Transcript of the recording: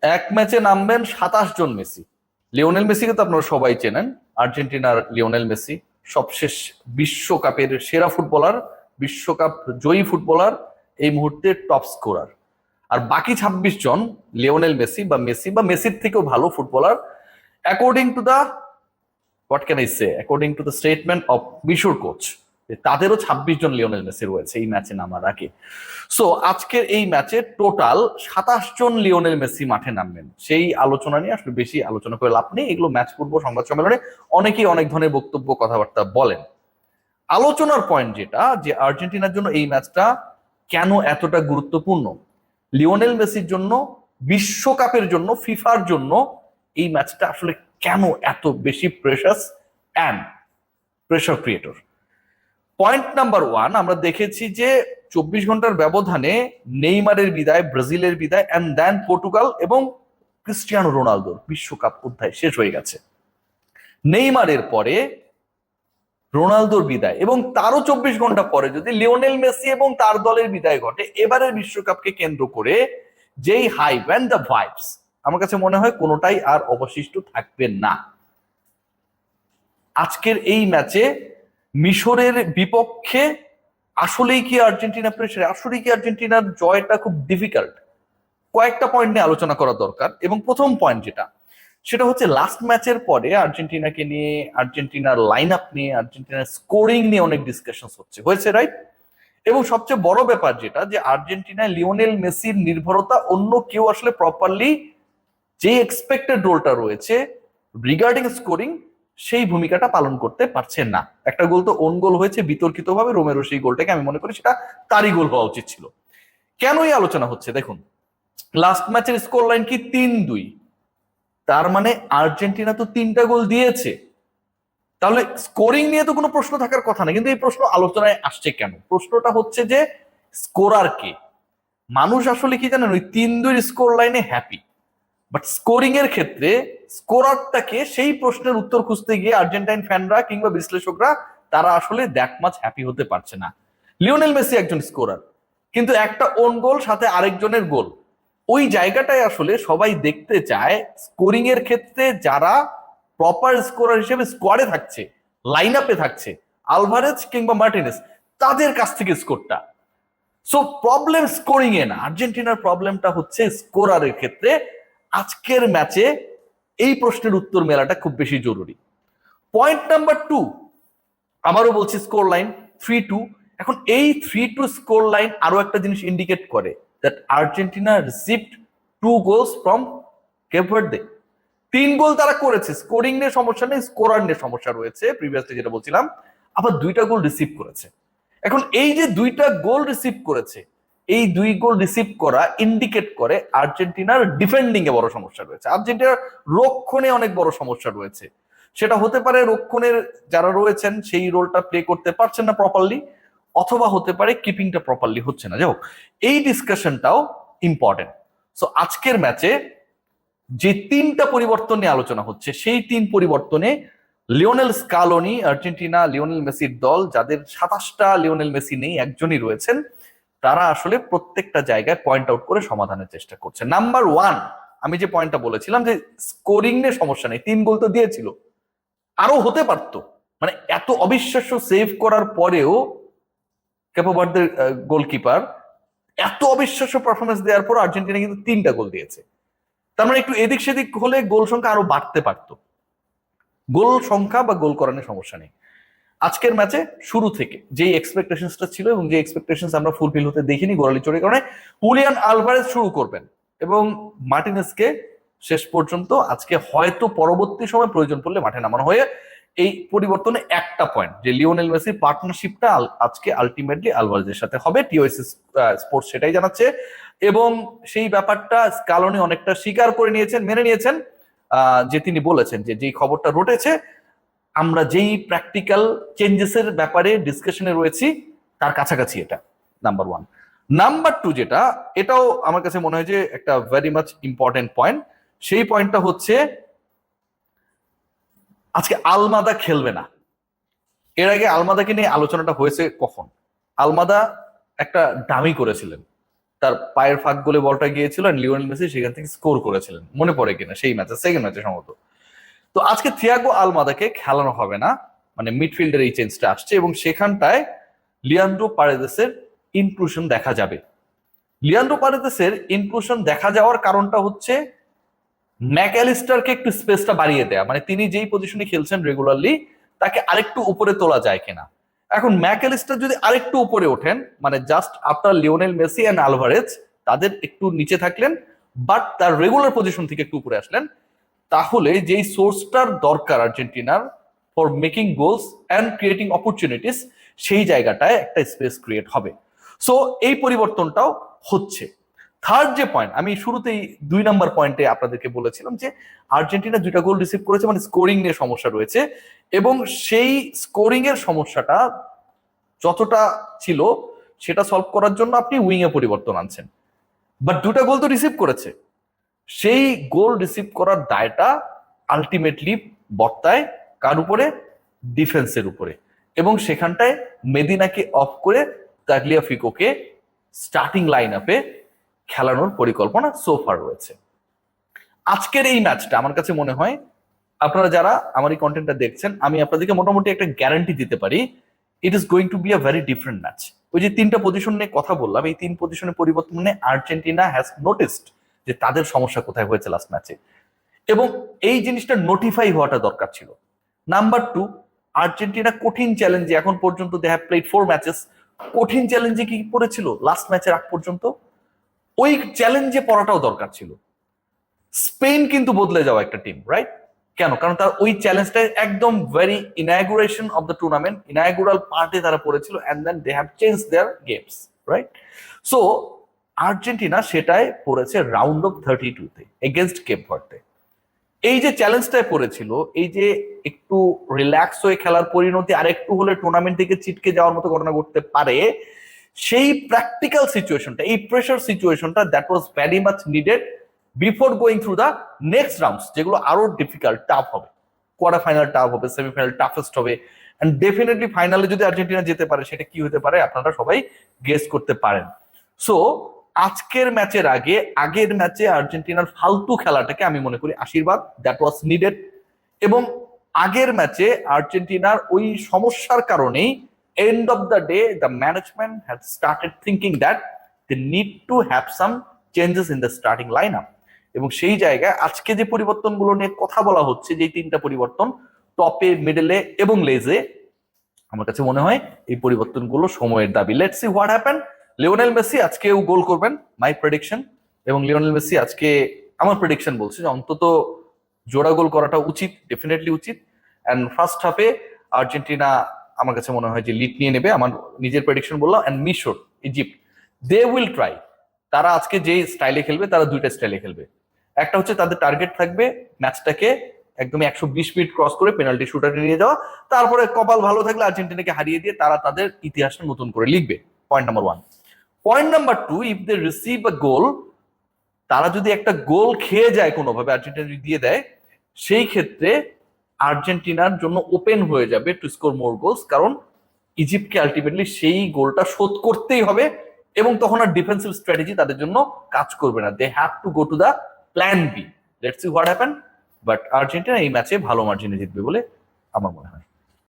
এক ম্যাচে নামবেন 27 জন মেসি। লিওনেল মেসিকে তো আপনারা সবাই চেনেন, আর্জেন্টিনার লিওনেল মেসি সবশেষ বিশ্বকাপের সেরা ফুটবলার, বিশ্বকাপ জয়ী ফুটবলার, এই মুহূর্তে টপ স্কোরার। আর বাকি 26 জন লিওনেল মেসি বা মেসির থেকেও ভালো footballer, according to the what can I say, according to the statement of মিশর কোচ, তাদেরও 26 জন লিওনেল মেসি রয়েছে এই ম্যাচে নামার আগে। সো আজকের এই ম্যাচে টোটাল 27 জন লিওনেল মেসি মাঠে নামবেন। সেই আলোচনা নিয়ে আসলে বেশি আলোচনা করে লাভ নেই, এগুলো ম্যাচ পূর্ব সংবাদ সম্মেলনে অনেকেই অনেক ধরনের বক্তব্য কথাবার্তা বলেন। আলোচনার পয়েন্ট যেটা, যে আর্জেন্টিনার জন্য এই ম্যাচটা কেন এতটা গুরুত্বপূর্ণ, লিওনেল মেসির জন্য, বিশ্বকাপের জন্য, ফিফার জন্য এই ম্যাচটা আসলে কেন এত বেশি precious and pressure creator. Point number one, আমরা দেখেছি যে 24 ঘন্টার ব্যবধানে নেইমারের বিদায়, ব্রাজিলের বিদায়, অ্যান্ড দেন পর্তুগাল এবং ক্রিস্টিয়ানো রোনালদোর বিশ্বকাপ অধ্যায় শেষ হয়ে গেছে। নেইমারের পরে রোনালদোর বিদায় এবং তারও 24 ঘন্টা পরে যদি লিওনেল মেসি এবং তার দলের বিদায় ঘটে, এবারের বিশ্বকাপকে কেন্দ্র করে যেই হাইপ অ্যান্ড দ্য ভাইবস, আমার কাছে মনে হয় কোনোটাই আর অবশিষ্ট থাকবে না। আজকের এই ম্যাচে মিশরের বিপক্ষে আসলেই কি আর্জেন্টিনা প্রেসারে, আসলেই কি আর্জেন্টিনার জয়টা খুব ডিফিকাল্ট? কয়েকটা পয়েন্ট নিয়ে আলোচনা করা দরকার। এবং প্রথম পয়েন্ট যেটা, সেটা হচ্ছে লাস্ট ম্যাচের পরে আর্জেন্টিনাকে নিয়ে, আর্জেন্টিনার লাইন আপ নিয়ে, আর্জেন্টিনার স্কোরিং নিয়ে অনেক ডিসকাশন হয়েছে, রাইট? এবং সবচেয়ে বড় ব্যাপার যেটা, যে আর্জেন্টিনায় লিওনেল মেসির নির্ভরতা অন্য কেউ আসলে প্রপারলি যে এক্সপেক্টেড রোলটা রয়েছে রিগার্ডিং স্কোরিং, সেই ভূমিকাটা পালন করতে পারছেন না। একটা গোল তো ওন গোল হয়েছে বিতর্কিতভাবে, রোমেরো সেই গোলটাকে আমি মনে করি সেটা তারই গোল হওয়া উচিত ছিল। কেন এই আলোচনা হচ্ছে দেখুন, লাস্ট ম্যাচের স্কোর লাইন কি 3-2, তার মানে আর্জেন্টিনা তো 3টা গোল দিয়েছে, তাহলে স্কোরিং নিয়ে তো কোনো প্রশ্ন থাকার কথা না। কিন্তু এই প্রশ্ন আলোচনায় আসছে কেন? প্রশ্নটা হচ্ছে যে স্কোরার কে? মানুষ আসলে কি জানেন, ওই 3-2 স্কোর লাইনে হ্যাপি, বাট স্কোরিং এর ক্ষেত্রে স্কোরারটাকে, সেই প্রশ্নের উত্তর খুঁজতে গিয়ে আর্জেন্টাইন ফ্যানরা কিংবা বিশ্লেষকরা তারা আসলে দ্যাট মাচ হ্যাপি হতে পারছে না। লিওনেল মেসি একজন স্কোরার, কিন্তু একটা ওন গোল সাথে আরেকজনের গোল, ওই জায়গাটায় আসলে সবাই দেখতে চায় স্কোরিং এর ক্ষেত্রে যারা প্রপার স্কোরার হিসেবে স্কোয়াডে থাকছে, লাইন আপে থাকছে, আলভারেজ কিংবা মার্টিনেস, তাদের কাছ থেকে স্কোরটা। সো প্রবলেম স্কোরিং এ না, আর্জেন্টিনার প্রবলেমটা হচ্ছে স্কোরারের ক্ষেত্রে। আজকের ম্যাচে এই প্রশ্নের উত্তর মেলাটা খুব বেশি জরুরি। পয়েন্ট নাম্বার টু, আবারও বলছি স্কোর লাইন 3-2। এখন এই 3-2 স্কোর লাইন আরো একটা জিনিস ইন্ডিকেট করে, that Argentina received 2 goals from Cape Verde. 3 goal তারা করেছে, স্কোরিং নিয়ে সমস্যা নেই, স্কোরার নিয়ে সমস্যা রয়েছে, প্রিভিয়াসলি যেটা বলছিলাম। আবার 2টা গোল রিসিভ করেছে। এখন এই যে 2টা গোল রিসিভ করেছে, এই 2 গোল রিসিভ করা ইন্ডিকেট করে আর্জেন্টিনার ডিফেন্ডিং এ বড় সমস্যা রয়েছে, আর্জেন্টিনার রক্ষণে অনেক বড় সমস্যা রয়েছে। সেটা হতে পারে রক্ষণের যারা রয়েছেন সেই রোলটা প্লে করতে পারছেন না প্রপারলি, অথবা হতে পারে কিপিংটা প্রপারলি হচ্ছে না। যাই হোক, এই ডিসকাশনটাও ইম্পর্টেন্ট। সো আজকের ম্যাচে যে 3টা পরিবর্তন নিয়ে আলোচনা হচ্ছে, সেই 3 পরিবর্তনে লিওনেল স্কালোনি, আর্জেন্টিনা লিওনেল মেসির দল, যাদের 27টা লিওনেল মেসি নেই, একজনই রয়েছেন, তারা আসলে প্রত্যেকটা জায়গায় পয়েন্ট আউট করে সমাধানের চেষ্টা করছে। নাম্বার ওয়ান, আমি যে পয়েন্টটা বলেছিলাম যে স্কোরিং নিয়ে সমস্যা নেই, 3 গোল তো দিয়েছিল, আরো হতে পারতো। মানে এত অবিশ্বাস্য সেভ করার পরেও ক্যাপো ভার্দের গোলকিপার এত অবিশ্বাস্য পারফরমেন্স দেওয়ার পর আর্জেন্টিনা কিন্তু 3টা গোল দিয়েছে। তার মানে একটু এদিক সেদিক হলে গোল সংখ্যা আরো বাড়তে পারতো। গোল সংখ্যা বা গোল করানোর সমস্যা নেই। আজকের ম্যাচে শুরু থেকে যে এক্সপেকটেশনসটা ছিল এবং যে এক্সপেকটেশনস আমরা ফুলফিল হতে দেখিনি গোড়ালি চোরের কারণে, হুলিয়ান আলভারেজ শুরু করবেন এবং মার্টিনেসকে শেষ পর্যন্ত আজকে হয়তো পরবর্তী সময় প্রয়োজন পড়লে মাঠে নামানো হয়ে, এই পরিবর্তনে একটা পয়েন্ট, যে লিওনেল মেসির পার্টনারশিপটা আজকে আলটিমেটলি আলভারেজের সাথে হবে, টিওএসসি স্পোর্টস সেটাই জানাচ্ছে। এবং সেই ব্যাপারটা স্কালোনি অনেকটা স্বীকার করে নিয়েছেন, মেনে নিয়েছেন, যে তিনি বলেছেন যে যেই খবরটা রটেছে, আমরা যেই প্র্যাকটিক্যাল চেঞ্জেসের ব্যাপারে ডিসকাশনে রয়েছি তার কাছাকাছি, এটা নাম্বার ওয়ান। নাম্বার টু যেটা, এটাও আমার কাছে মনে হয় যে একটা ভেরি মাচ ইম্পর্টেন্ট পয়েন্ট, সেই পয়েন্টটা হচ্ছে আজকে আলমাদা খেলবে না। এর আগে আলমাদাকে নিয়ে আলোচনাটা হয়েছে কখন? আলমাদা একটা ডামি করেছিলেন, তার পায়ের ফাঁক গোলে বলটা গিয়েছিল, আর লিওনেল মেসি সেখান থেকে স্কোর করেছিলেন, মনে পড়ে কিনা সেই ম্যাচে, সেকেন্ড ম্যাচে সম্ভবত। তো আজকে থিয়াগো আলমাদাকে খেলানো হবে না, মানে মিডফিল্ডের এই চেঞ্জটা আসছে, এবং সেখানটায় লিয়ান্ড্রো পারেদেসের ইনক্লুশন দেখা যাবে। লিয়ান্ড্রো পারেদেসের ইনক্লুশন দেখা যাওয়ার কারণটা হচ্ছে ম্যাকঅ্যালিস্টারকে একটু স্পেসটা বাড়িয়ে দেয়া, মানে তিনি যেই পজিশনে খেলছেন রেগুলারলি তাকে আরেকটু উপরে তোলা যায় কিনা। এখন ম্যাকঅ্যালিস্টার যদি আরেকটু উপরে ওঠেন, মানে just after Lionel Messi and Alvarez তাদের একটু নিচে থাকলেন, বাট তার রেগুলার পজিশন থেকে একটু উপরে আসলেন, তাহলে যেই সোর্সটার দরকার আর্জেন্টিনার for making goals and creating opportunities, সেই জায়গাটায় একটা স্পেস ক্রিয়েট হবে। সো এই পরিবর্তনটাও হচ্ছে। থার্ড যে পয়েন্ট, আমি শুরুতেই 2 নম্বর পয়েন্টে আপনাদেরকে বলেছিলাম যে আর্জেন্টিনা 2টা গোল রিসিভ করেছে, মানে স্কোরিং নিয়ে সমস্যা রয়েছে, এবং সেই স্কোরিং এর সমস্যাটা যতটা ছিল সেটা সলভ করার জন্য আপনি উইং এ পরিবর্তন আনছেন, বাট 2টা গোল তো রিসিভ করেছে, সেই গোল রিসিভ করার দায়টা আলটিমেটলি বর্তায় কার উপরে? ডিফেন্সের উপরে। এবং সেখানটায় মেদিনাকে অফ করে তাগলিয়াফিকোকে স্টার্টিং লাইন আপে খেলানোর পরিকল্পনা সোফার রয়েছে। আজকের এই ম্যাচটা আমার কাছে মনে হয়, আপনারা যারা আমার এই কন্টেন্টটা দেখছেন, আমি আপনাদেরকে মোটামুটি একটা গ্যারান্টি দিতে পারি, it is going to be a very different match. ওই যে 3টা পজিশন নিয়ে কথা বললাম, এই 3 পজিশনের পরিবর্তনে আর্জেন্টিনা হ্যাজ নোটিসড যে তাদের সমস্যা কোথায় হয়েছে লাস্ট ম্যাচে, এবং এই জিনিসটা নোটিফাই হওয়াটা দরকার ছিল। নাম্বার 2, আর্জেন্টিনা কঠিন চ্যালেঞ্জে এখন পর্যন্ত দে হ্যাভ প্লেড 4 ম্যাচেস, কঠিন চ্যালেঞ্জে কি পড়েছিল লাস্ট ম্যাচের আগ পর্যন্ত, ওই চ্যালেঞ্জে পড়াটাও দরকার ছিল। স্পেন কিন্তু বদলে যাওয়া একটা টিম, রাইট? কেন? কারণ তার ওই চ্যালেঞ্জটা একদম very inauguration of the tournament, inaugural পার্টে তারা পড়েছিল, and then they have change their games, right? So Argentina সেটাই পড়েছে রাউন্ড অফ 32-তে এগেনস্ট কেপ ভার্দে। এই যে চ্যালেঞ্জটায় পড়েছিল, এই যে একটু রিল্যাক্স হয়ে খেলার পরিণতি আর একটু হলে টুর্নামেন্ট থেকে ছিটকে যাওয়ার মতো ঘটনা ঘটতে পারে, সেই প্র্যাকটিক্যাল সিচুয়েশনটা, এই প্রেশার সিচুয়েশনটা, that was very much needed before going through the next rounds, যেগুলো আরো ডিফিকাল্ট, টাফ হবে। কোয়ার্টার ফাইনাল টাফ হবে, সেমিফাইনাল টাফেস্ট হবে, এন্ড ডেফিনেটলি ফাইনালে যদি আর্জেন্টিনা যেতে পারে, সেটা কি হতে পারে আপনারা সবাই গেস করতে পারেন। সো আজকের ম্যাচের আগে, আগের ম্যাচে আর্জেন্টিনার ফালতু খেলাটাকে আমি মনে করি আশীর্বাদ, দ্যাট ওয়াজ নিডেড। এবং আগের ম্যাচে আর্জেন্টিনার ওই সমস্যার কারণেই end of the day the management had started thinking that they need to have some changes in the starting line up. এবং সেই জায়গায় আজকে যে পরিবর্তনগুলো নিয়ে কথা বলা হচ্ছে, যে 3টা পরিবর্তন টপে, মিডলে এবং লেজে, আমার কাছে মনে হয় এই পরিবর্তনগুলো সময়ের দাবি। Let's see what happen. Lionel Messi আজকেও গোল করবেন, মাই প্রেডিকশন। এবং লিওনেল মেসি আজকে, আমার প্রেডিকশন বলছে যে অন্তত জোড়া গোল করাটা উচিত, ডেফিনেটলি উচিত। অ্যান্ড ফার্স্ট হাফে আর্জেন্টিনা আমার কাছে মনে হয় যে লিড নিয়ে নেবে, আমার নিজের প্রেডিকশন বললাম। অ্যান্ড মিশর, ইজিপ্ট, দে উইল ট্রাই। তারা আজকে যে স্টাইলে খেলবে, তারা 2টা স্টাইলে খেলবে। একটা হচ্ছে তাদের টার্গেট থাকবে ম্যাচটাকে একদম 120 মিনিট ক্রস করে পেনাল্টি শুটারে নিয়ে যাওয়া, তারপরে কপাল ভালো থাকলে আর্জেন্টিনাকে হারিয়ে দিয়ে তারা তাদের ইতিহাসটা নতুন করে লিখবে। Point number 1। Point number 2, if they receive a goal, তারা যদি একটা গোল খেয়ে যায় কোনোভাবে, আর্জেন্টিনা যদি দিয়ে দেয়, সেই ক্ষেত্রে আর্জেন্টিনার জন্য ওপেন হয়ে যাবে টু স্কোর মোর গোলস, কারণ ইজিপ্টকে আলটিমেটলি সেই গোলটা শোধ করতেই হবে, এবং তখন আর ডিফেন্সিভ স্ট্র্যাটেজি তাদের জন্য কাজ করবে না। They have to go to the plan B. Let's see what happen. But Argentina এই ম্যাচে ভালো মার্জিনে জিতবে বলে আমার মনে হয়।